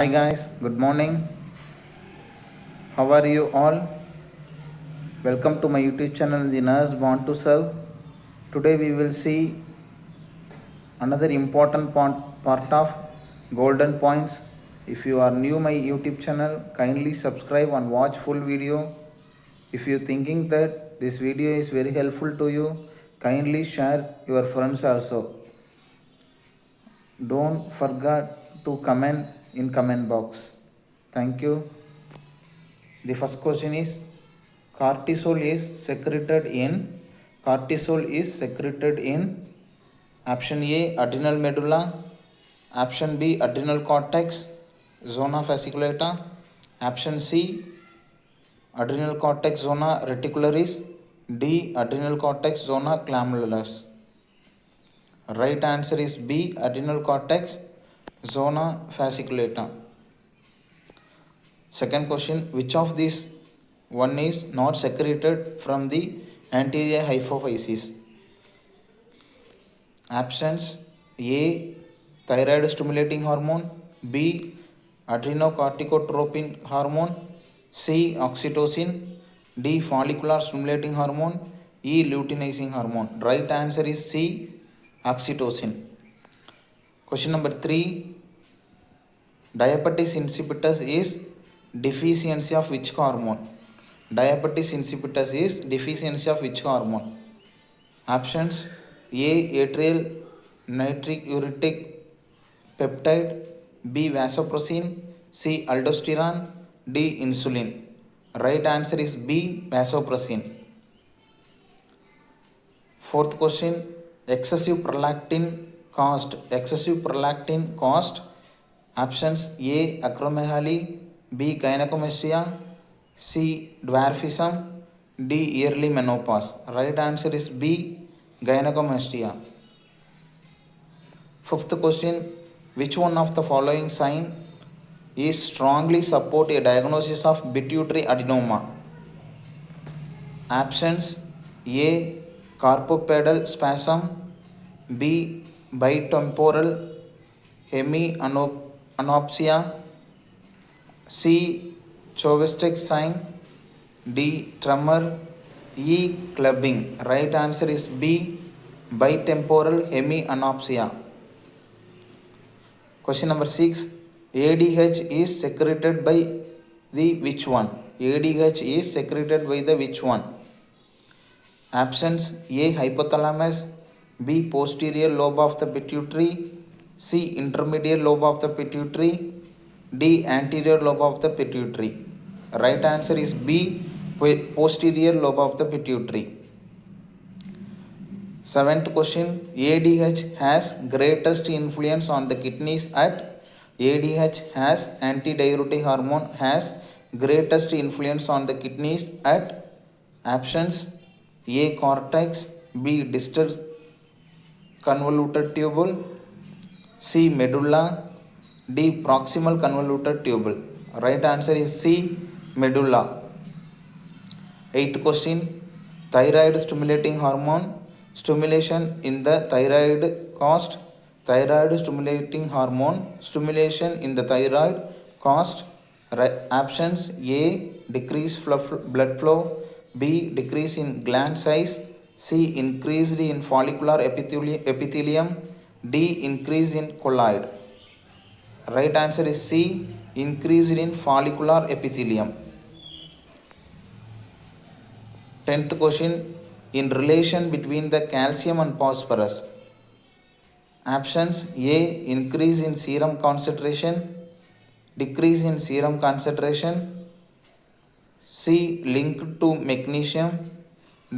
Hi guys, good morning. How are you all? Welcome to my YouTube channel, The Nurse Born to Serve. Today we will see another important part of golden points. If you are new my YouTube channel, kindly subscribe and watch full video. If you thinking that this video is very helpful to you, kindly share your friends also. Don't forget to comment in comment box. Thank you. The first question is cortisol is secreted in option A adrenal medulla, option B adrenal cortex, zona fasciculata, option C adrenal cortex zona reticularis, D adrenal cortex zona glomerulus. Right answer is B adrenal cortex zona fasciculata. Second question, which of these one is not secreted from the anterior hypophysis? Options A thyroid stimulating hormone, B adrenocorticotropin hormone, C oxytocin, D follicular stimulating hormone, E luteinizing hormone. Right answer is C oxytocin. Question number 3, diabetes insipidus is deficiency of which hormone? Diabetes insipidus is deficiency of which hormone? Options A atrial natriuretic peptide, B vasopressin, C aldosterone, D insulin. Right answer is B vasopressin. Fourth question, excessive prolactin caused. Options A acromegaly, B gynecomastia, C dwarfism, D early menopause. Right answer is B gynecomastia. Fifth question, which one of the following sign is strongly support a diagnosis of pituitary adenoma? Options A carpopedal spasm, B bitemporal hemianopsia, C Chauvistic sign, D tremor, E clubbing. Right answer is B bitemporal hemianopsia. Question number 6, ADH is secreted by the which one? ADH is secreted by the which one? Options A hypothalamus, B posterior lobe of the pituitary, C intermediate lobe of the pituitary, D anterior lobe of the pituitary. Right answer is B posterior lobe of the pituitary. Seventh question, ADH has greatest influence on the kidneys at ADH has antidiuretic hormone has greatest influence on the kidneys at options A cortex, B distal convoluted tubule, C medulla, D proximal convoluted tubule. Right answer is C medulla. Eighth question, thyroid stimulating hormone stimulation in the thyroid caused. Thyroid stimulating hormone stimulation in the thyroid caused. Options A decrease blood flow, B decrease in gland size, C increased in follicular epithelium, D increase in colloid. Right answer is C increased in follicular epithelium. 10th question, in relation between the calcium and phosphorus. Options A increase in serum concentration, decrease in serum concentration, C linked to magnesium,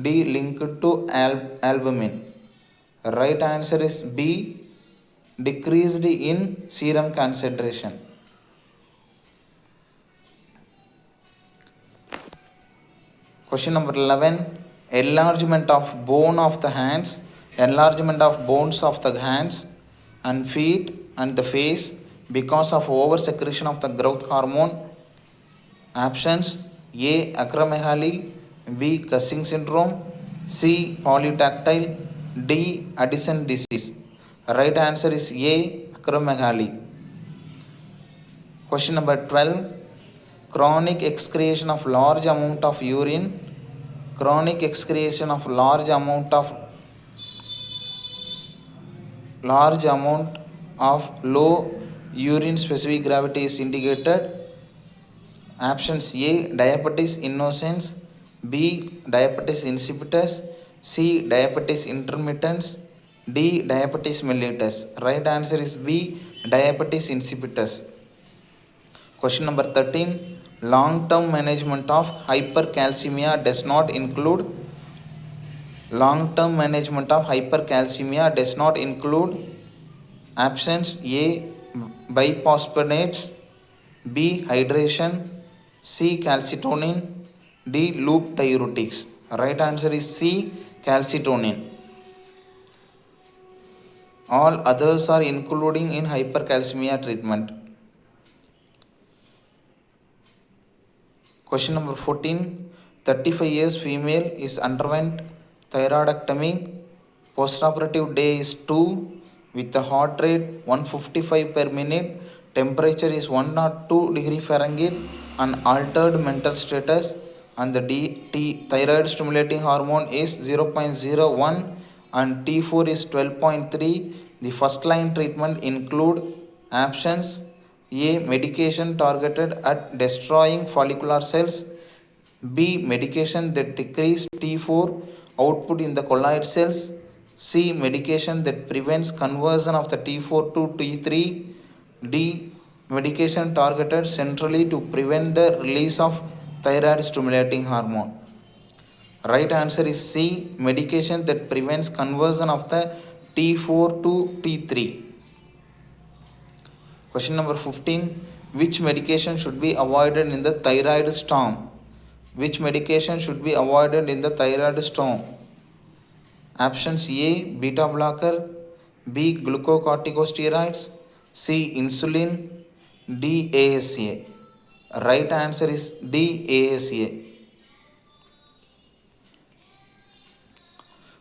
D linked to albumin. Right answer is B decreased in serum concentration. Question number 11, enlargement of bone of the hands, enlargement of bones of the hands and feet and the face because of over secretion of the growth hormone. Options A acromegaly, B Cushing syndrome, C polydactyly, D Addison disease. Right answer is A acromegaly. Question number 12. Chronic excretion of large amount of urine. Chronic excretion of large amount of low urine specific gravity is indicated. Options A. Diabetes innocens, B. Diabetes insipidus, C. Diabetes intermittens, D. Diabetes mellitus. Right answer is B. Diabetes insipidus. Question number 13. Long-term management of hypercalcemia does not include. Long-term management of hypercalcemia does not include. Options A. Biphosphonates, B. Hydration, C. Calcitonin, D. Loop diuretics. Right answer is C. Calcitonin. All others are including in hypercalcemia treatment. Question number 14. 35 years female is underwent thyroidectomy. Postoperative day is 2 with the heart rate 155 per minute. Temperature is 102 degree Fahrenheit and altered mental status, and the thyroid stimulating hormone is 0.01 and T4 is 12.3. The first line treatment include options A. Medication targeted at destroying follicular cells, B. Medication that decrease T4 output in the colloid cells, C. Medication that prevents conversion of the T4 to T3, D. Medication targeted centrally to prevent the release of thyroid stimulating hormone. Right answer is C. Medication that prevents conversion of the T4 to T3. Question number 15. Which medication should be avoided in the thyroid storm? Which medication should be avoided in the thyroid storm? Options A. Beta blocker, B. Glucocorticosteroids, C. Insulin, D. ASA. Right answer is D. ASA.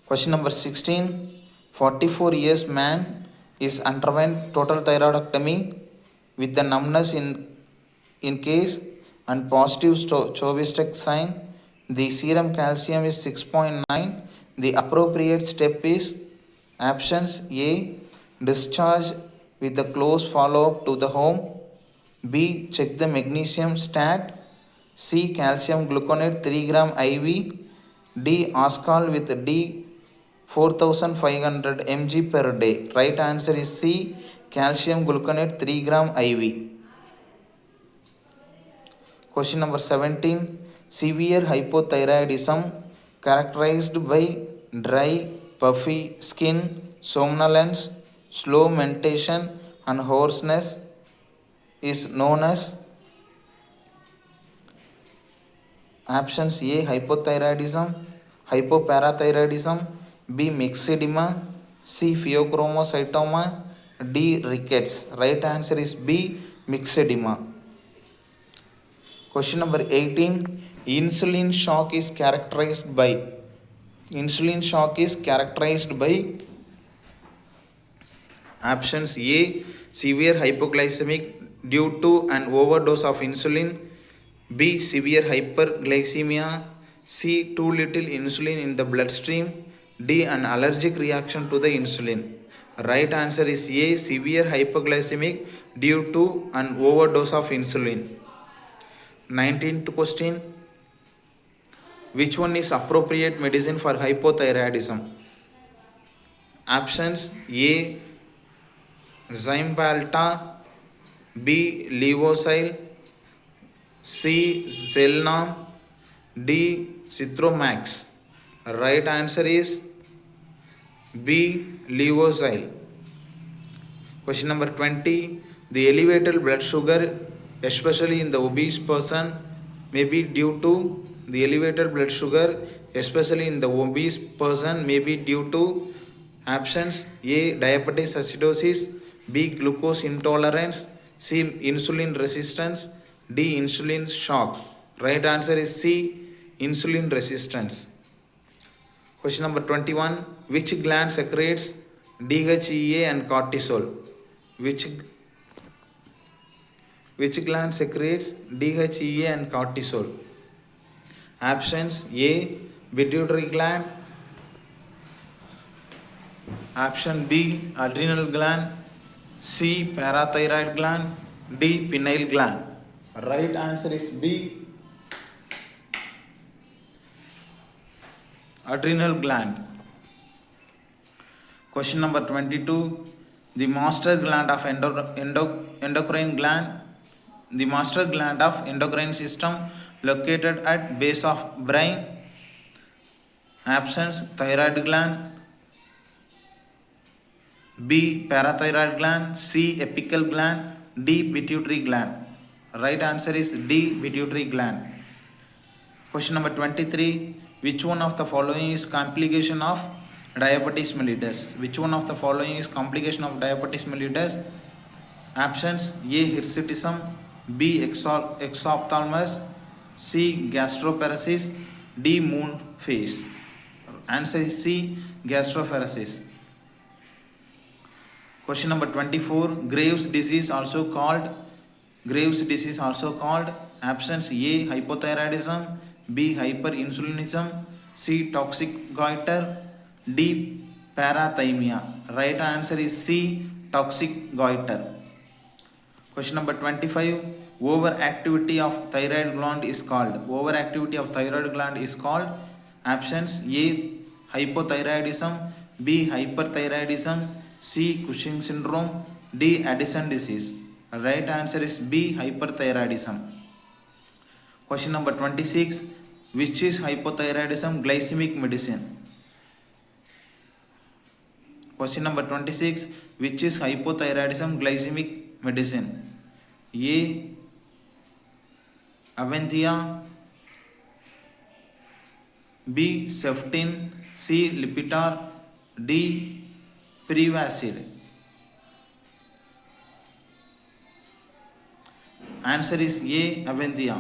Question number 16. 44 years man is underwent total thyroidectomy with the numbness in case and positive Chauvistic sign. The serum calcium is 6.9. The appropriate step is options A. Discharge with the close follow-up to the home, B. Check the magnesium stat, C. Calcium gluconate 3 gram IV, D. Ascal with D 4500 mg per day. Right answer is C. Calcium gluconate 3 gram IV. Question number 17. Severe hypothyroidism characterized by dry, puffy skin, somnolence, slow mentation and hoarseness is known as. Options A. Hypothyroidism, hypoparathyroidism, B. Myxedema, C. pheochromocytoma, D. Rickets. Right answer is B. Myxedema. Question number 18. Insulin shock is characterized by. Insulin shock is characterized by options A. Severe hypoglycemic due to an overdose of insulin, B. Severe hyperglycemia, C. Too little insulin in the bloodstream, D. An allergic reaction to the insulin. Right answer is A. Severe hypoglycemic due to an overdose of insulin. 19th question. Which one is appropriate medicine for hypothyroidism? Options A. Zymbalta, B. Levocil, C. Zelnam, D. Citromax. Right answer is B. Levocil. Question number 20. The elevated blood sugar, especially in the obese person, may be due to. The elevated blood sugar, especially in the obese person, may be due to options A. Diabetes acidosis, B. Glucose intolerance, C. Insulin resistance, D. Insulin shock. Right answer is C. Insulin resistance. Question number 21. Which gland secretes DHEA and cortisol? Which Which gland secretes DHEA and cortisol? Options: A. Pituitary gland. Option B. Adrenal gland. C. Parathyroid gland. D. Pineal gland. Right answer is B. Adrenal gland. Question number 22. The master gland of endocrine gland. The master gland of endocrine system located at base of brain. Options: thyroid gland, B. parathyroid gland, C. apical gland, D. pituitary gland. Right answer is D. pituitary gland. Question number 23. Which one of the following is complication of diabetes mellitus? Which one of the following is complication of diabetes mellitus? Options: A. hirsutism, B. exophthalmos, C. gastroparesis, D. moon phase. Answer is C. gastroparesis. Question number 24. Graves disease also called. Options: A. hypothyroidism, B. hyperinsulinism, C. toxic goiter, D. parathymia. Right answer is C. toxic goiter. Question number 25. Overactivity of thyroid gland is called. Options: A. hypothyroidism, B. hyperthyroidism, C. Cushing syndrome, D. Addison disease. Right answer is B. hyperthyroidism. Question number 26. Which is hypothyroidism glycemic medicine? Question number 26. Which is hypothyroidism glycemic medicine? A. Avanthia, B. Ceftin, C. Lipitor, D. Prevacid. Answer is A. Avanthia.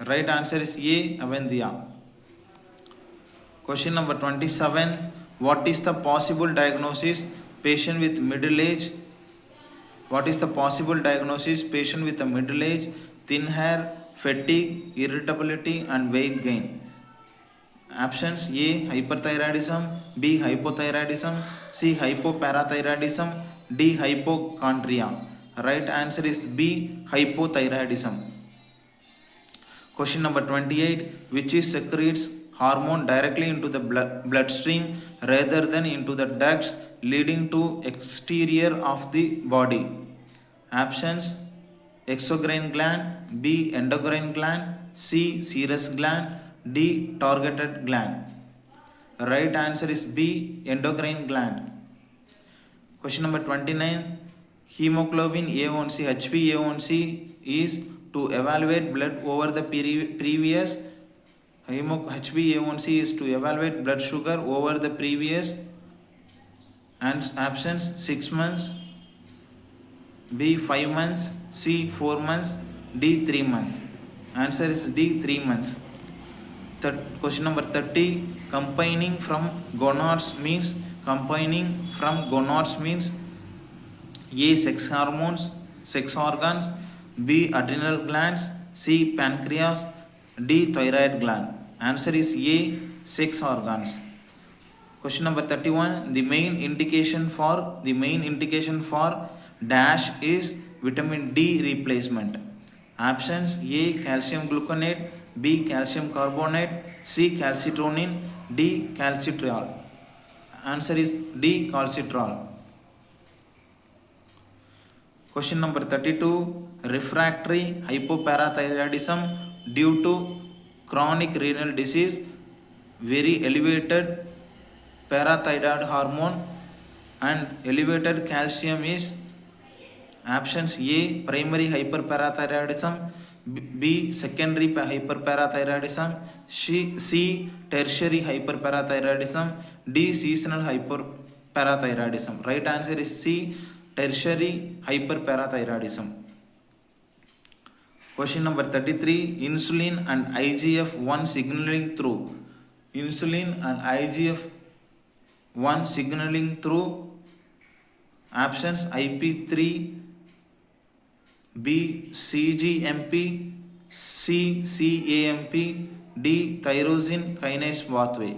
Right answer is A. Avanthia. Question number 27. What is the possible diagnosis patient with middle age? Thin hair, fatigue, irritability and weight gain. Options: A. hyperthyroidism, B. hypothyroidism, C. hypoparathyroidism, D. hypochondria. Right answer is B. hypothyroidism. Question number 28. Which is secretes hormone directly into the bloodstream rather than into the ducts leading to exterior of the body? Options: exocrine gland, B. endocrine gland, C. serous gland, D. targeted gland. Right answer is B. endocrine gland. Question number 29. Hemoglobin A1C, HbA1c is to evaluate blood over the previous. HbA1c is to evaluate blood sugar over the previous. And options: 6 months, B. 5 months, C. 4 months, D. 3 months. Answer is D. 3 months. Question number 30. Combining from gonads means A. sex hormones, sex organs, B. adrenal glands, C. pancreas, D. thyroid gland. Answer is A. sex organs. Question number 31. The main indication for dash is vitamin D replacement. Options: A. calcium gluconate, B. calcium carbonate, C. calcitonin, D. calcitriol. Answer is D. calcitriol. Question number 32. Refractory hypoparathyroidism due to chronic renal disease, very elevated parathyroid hormone and elevated calcium is. Options: A. primary hyperparathyroidism, B. secondary hyperparathyroidism, C. tertiary hyperparathyroidism, D. seasonal hyperparathyroidism. Right answer is C. tertiary hyperparathyroidism. Question number 33. Insulin and IGF-1 signaling through Options IP3, B CGMP, C CAMP, D tyrosine kinase pathway.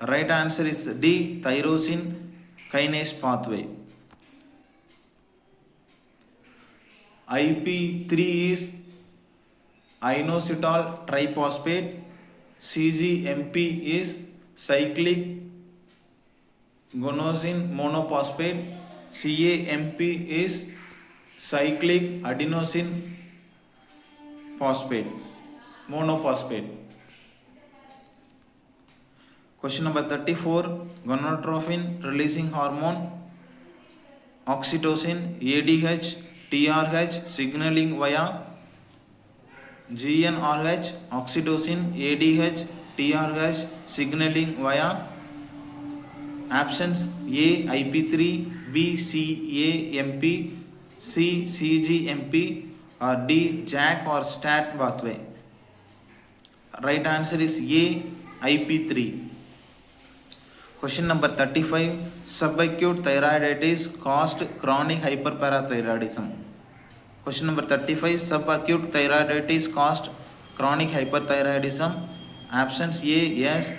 Right answer is D tyrosine kinase pathway. IP3 is inositol triphosphate, CGMP is cyclic guanosine monophosphate, CAMP is cyclic adenosine phosphate monophosphate. Question number 34. Gonadotropin releasing hormone oxytocin, ADH, TRH signaling via GnRH, oxytocin, ADH, TRH signaling via. Options A IP3, B CAMP, C CGMP, or D JAK or STAT pathway. Right answer is A IP3. Question number 35. Subacute thyroiditis caused chronic hyperparathyroidism. Question number 35. Subacute thyroiditis caused chronic hyperthyroidism. Options A yes,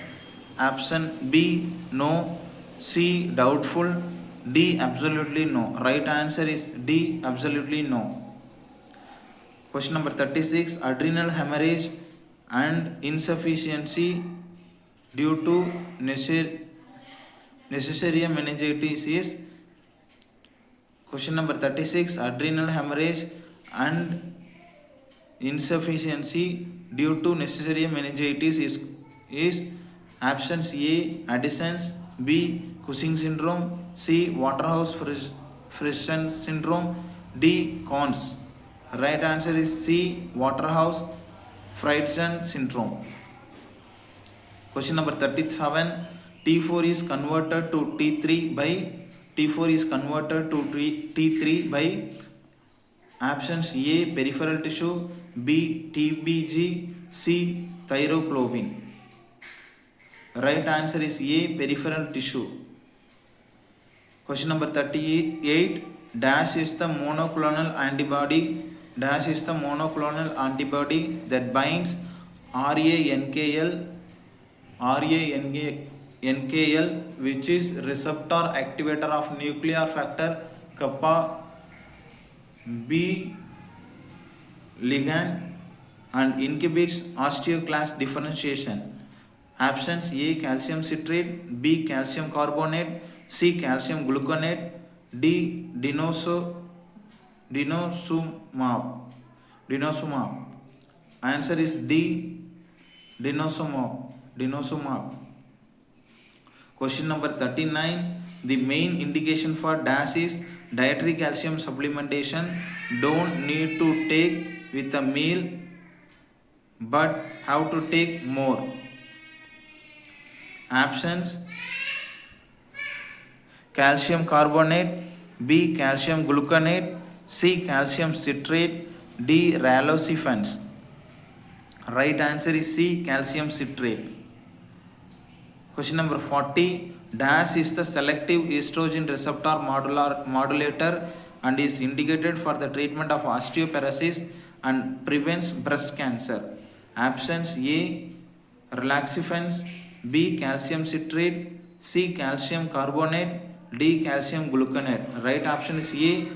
option B no, C doubtful, D absolutely no. Right answer is D absolutely no. Question number 36. Adrenal hemorrhage and insufficiency due to Necessarian meningitis is. Question number 36. Adrenal hemorrhage and insufficiency due to necessarian meningitis is options A Addison's, B Cushing syndrome, C Waterhouse-Friston syndrome, D Conn's. Right answer is C Waterhouse-Friston syndrome. Question number 37. T4 is converted to T3 by options A peripheral tissue, B TBG, C thyroglobin. Right answer is A peripheral tissue. Question number 38. Dash is the monoclonal antibody that binds RANKL, which is receptor activator of nuclear factor kappa B ligand and inhibits osteoclast differentiation. Options A calcium citrate, B calcium carbonate, C calcium gluconate, D denosumab. Answer is D denosumab. Question number 39. The main indication for DASH is dietary calcium supplementation. Don't need to take with a meal, but have to take more. Options: calcium carbonate, B calcium gluconate, C calcium citrate, D raloxifens. Right answer is C calcium citrate. Question number 40. DASH is the selective estrogen receptor modulator and is indicated for the treatment of osteoporosis and prevents breast cancer. Options A relaxifens, B calcium citrate, C calcium carbonate, D calcium gluconate. Right option is A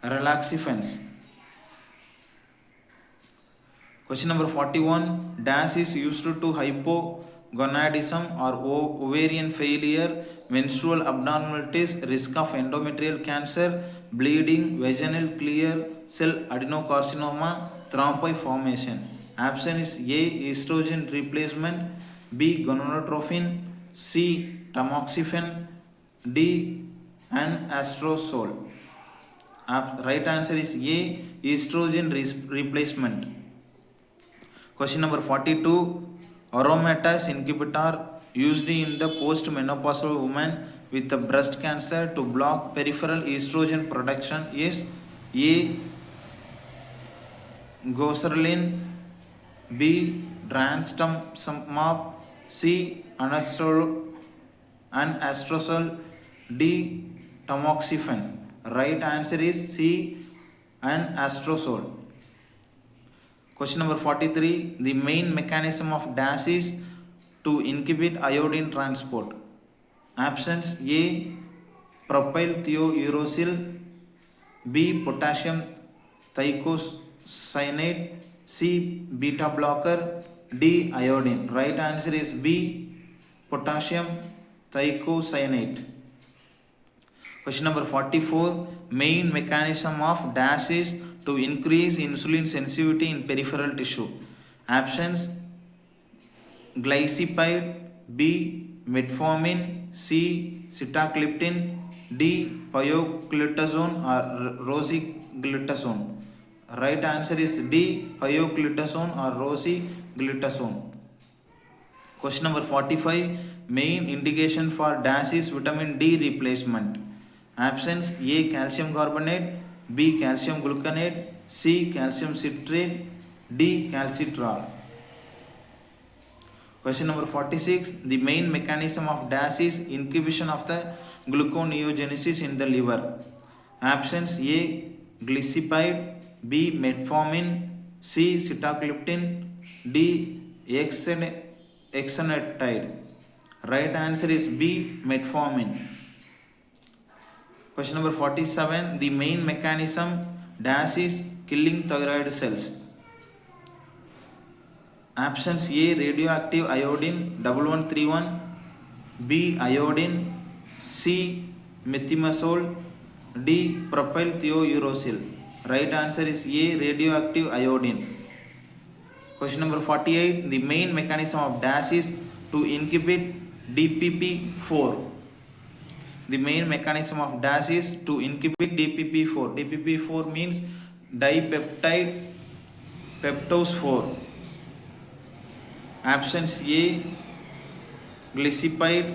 relaxifens. Question number 41. DASH is used to hypogonadism or ovarian failure, menstrual abnormalities, risk of endometrial cancer, bleeding, vaginal clear cell adenocarcinoma, thrombi formation. Option is A estrogen replacement, B gonadotropin, C tamoxifen, D anastrozole. Right answer is A estrogen replacement. Question number 42. Aromatase inhibitor used in the postmenopausal woman with the breast cancer to block peripheral estrogen production is A goserelin, B transtamab, C anastrozole, D tamoxifen. Right answer is C, anastrozole. Question number 43. The main mechanism of DAS is to inhibit iodine transport. Options: A. Propylthiouracil, B. Potassium thiocyanate, C. Beta blocker, D. Iodine. Right answer is B. Potassium thiocyanate. Question number 44. Main mechanism of DAS is to increase insulin sensitivity in peripheral tissue. Options: glycipide, B. metformin, C. sitagliptin, D. pioglitazone or rosiglitazone. Right answer is D. pioglitazone or rosiglitazone. Question number 45. Main indication for DAS is vitamin D replacement. Options: A. calcium carbonate, B. calcium gluconate, C. calcium citrate, D. calcitrol. Question number 46. The main mechanism of DAS is inhibition of the gluconeogenesis in the liver. Options: A. glycipide, B. metformin, C. sitagliptin, D. exenatide. Right answer is B. metformin. Question number 47. The main mechanism DAS is killing thyroid cells. Options: A. radioactive iodine 1131, B. iodine, C. methimazole, D. propylthiouracil. Right answer is A. radioactive iodine. Question number 48. The main mechanism of DAS is to inhibit DPP4. The main mechanism of DAS is to inhibit DPP4. DPP4 means dipeptide peptose 4. Options: A. glycipide,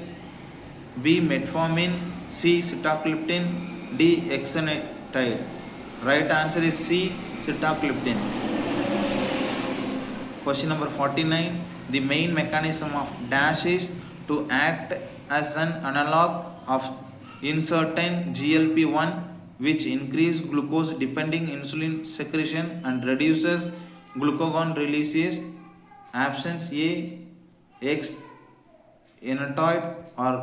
B. metformin, C. sitagliptin, D. exenatide. Right answer is C. sitagliptin. Question number 49. The main mechanism of DAS is to act as an analog of insertin GLP-1, which increase glucose depending insulin secretion and reduces glucagon releases. Options: A. exenatide or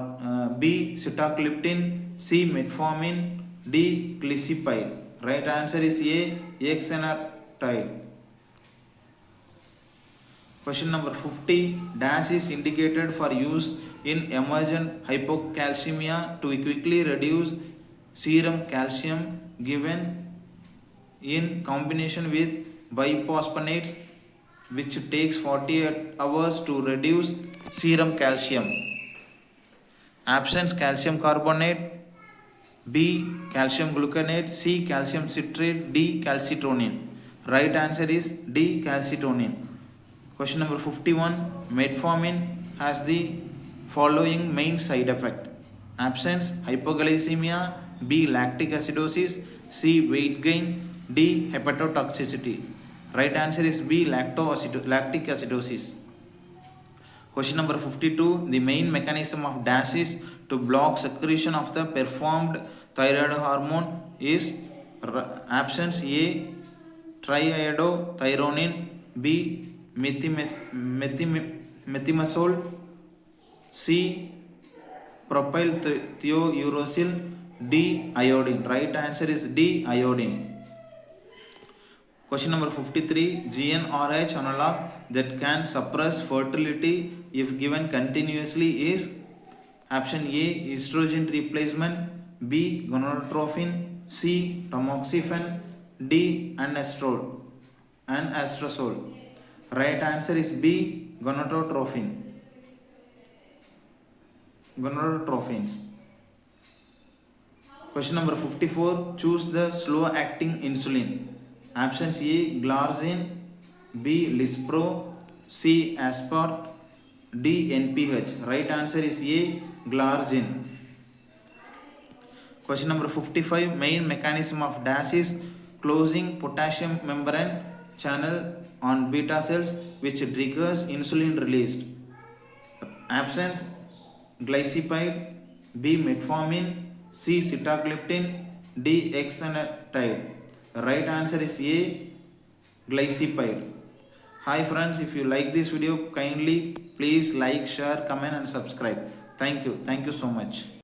B. sitagliptin, C. metformin, D. glycipide. Right answer is A. exenatide. Question number 50. DAS is indicated for use in emergent hypocalcemia to quickly reduce serum calcium given in combination with biphosphonates, which takes 48 hours to reduce serum calcium. Options: calcium carbonate, B. calcium gluconate, C. calcium citrate, D. calcitonin. Right answer is D. calcitonin. Question number 51. Metformin has the following main side effect. Options: hypoglycemia, B. lactic acidosis, C. weight gain, D. hepatotoxicity. Right answer is B. lactic acidosis. Question number 52. The main mechanism of DAS is to block secretion of the performed thyroid hormone is options: A. triiodothyronine, B. methimazole, C. propylthiouracil, D. iodine. Right answer is D. iodine. Question number 53. GnRH analog that can suppress fertility if given continuously is option A. estrogen replacement, B. gonadotropin, C. tamoxifen, D. anastrozole. Right answer is B. gonadotropins. Question number 54. Choose the slow acting insulin. Options: A. glargine, B. lispro, C. aspart, D. NPH. Right answer is A. glargine. Question number 55. Main mechanism of DAS is closing potassium membrane channel on beta cells, which triggers insulin released. Options: glycipide, B. metformin, C. Sitagliptin, D. Exenatide. Right answer is A. Glycipyr. Hi friends, if you like this video, kindly please like, share, comment and subscribe. Thank you so much.